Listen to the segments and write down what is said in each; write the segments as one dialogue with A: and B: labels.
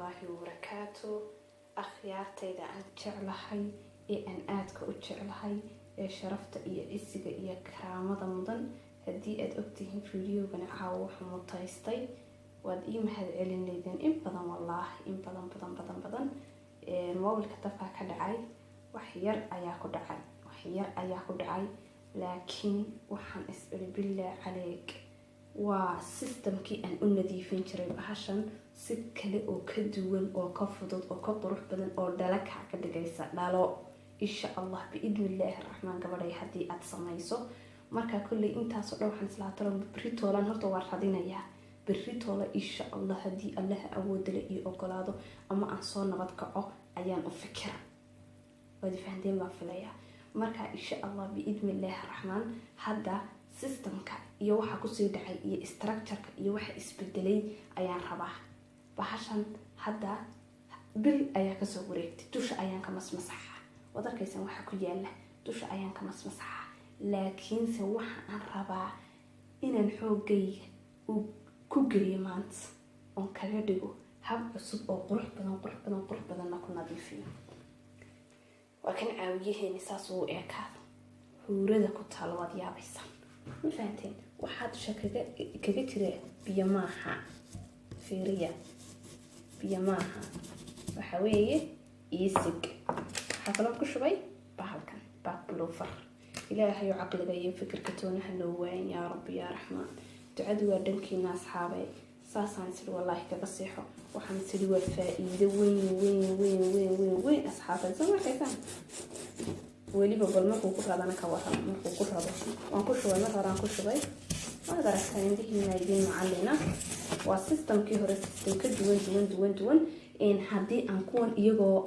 A: الله وبركاته أخيارتي عن جعلهاي أن آدك وجعلهاي شرفت عزك كرامة مضن هدي أكتهم فيديو بنعاو حموتايستي واد مهد علن ليدن إن بدن والله إن بدن الموبل كتفها كدعاي وحير أياكو دعاي لكن وحن أسأل بالله عليك وسيستمكي أن النظيفين شري بحشان سكلي أو كدوان أو كفضل أو كبروح بدن أو دلك حكا دقايسا دالو إن شاء الله بإذن الله الرحمن قبل حدي أتسميسو marka kulli intaas oo dhan waxaan isla taran britoolan horta waa radinayaa britoola insha Allah hadii Allah awood leh iyo ogolaado ama aan soo nabad kaco ayaan u fikira wadi fahanteen ma filaya marka insha Allah biidnillah rahman hada systemka iyo waxa ku sii dhacay iyo structure-ka iyo waxa isbedelay ayaan rabaa bahashan hada bil ayaa ka soo wareegtay dusha ayaan ka masmasaxa wadarkaysan waxa ku yaala dusha ayaan ka masmasaxa laakiin se waxa aan rabaa inaan xoogayga uu ku geliyo maanta oo kaga dhigo hab cusub oo qurux badan ku nadiifiyo waa kan caawiyaheen saas uu eekaado huurada ku taal wad yaabaysan ma fahanteen waxaad shakaga kaga jira biyo maaha fiiriya biyo maaha waxa weeye isig waxa kale ku shubay bahalkan backblower إلهي عقلك يفكر كتونه النوين يا رب يا رحمن تعدوا دنكي ناس حابي ساسان سلو الله كبصيحه وحن سلو الفائدة وين أصحابه زمان كيفان ولي بقول ما كوكو هذا أنا كواها ما كوكو هذا وانكوشوا مرة رانكوشوا بي ما أقدر أستعين هنا يدين معلنا والسيستم كي هو السيستم كدوين إن هدي أنكون يجو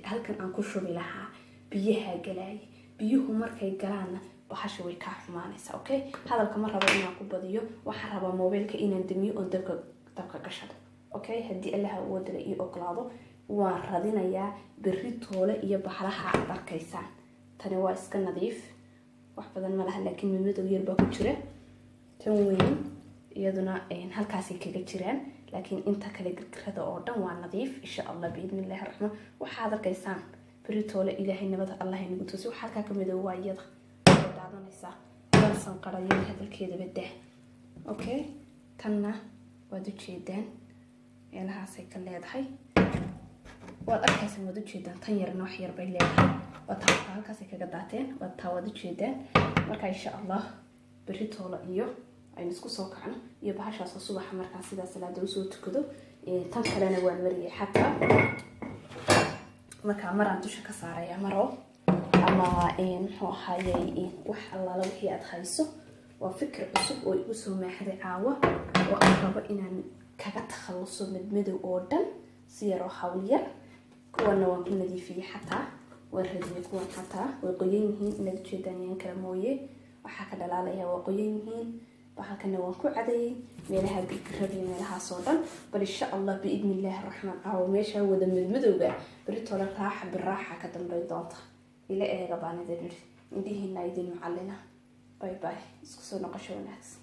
A: هل كان أنكوشوا بلها بيها جلاي biyuhu markay galaana bahasha way ka xumaanaysaa okay hadalka ma rabo inaan ku badiyo waxa raba mobilka inaan damiyo oo dabka gashado okay hadii Allah uu wada ii oglaado waan radinayaa beritoole iyo bahalaha aad arkaysaan tani waa iska nadiif wax badan ma laha laakiin midmadow yar baa ku jira tan weyn iyaduna halkaas ay kaga jiraan laakiin inta kale gargarada oo dhan waa nadiif insha Allah biidnillah rahman waxa aad arkaysaan بريتولا إلهي نبض الله ينقطوسي وحالكا كميدو وايضا ودعضانيسا وانسان قرأيين هذا الكيدة بده أوكي تنا وادو جيدان يعني هاسيكا ليدهي والأركاسي وادو جيدان تنيرنا وحير بي ليدهي وطاوتا هالكاسيكا قداتين وادو جيدان مركا إن شاء الله بريتولا إيو أي نسكو سوكعنا يبهاشا صوبة مركا سيدا سلادو سوتكدو تنكالنا وانوري حتى marka maraan dusha ka saaraya maro ama hayay wax alla wixii aad hayso waa fikir cusub oo igu soo maaxday caawa oo aan rabo inaan kaga takhaluso midmadow oo dhan si yar oo hawl yar kuwana waan ku nadiifiyay xataa waan radiyay kuwan xataa way qoyan yihiin inaad jeedaan kala mooye waxa ka dhalaalaya waa qoyan yihiin bahalkana waan ku cadayay meelaha gargarada meelaha soo dhan bal insha Allah biidnillah rahman aaw meesha wada midmadowga بريتولا راحة بالراحة كدن بيضانتا إلى إيه غبانة دليل indhihiina idin macallina bye bye isku soo noqosho wanaagsan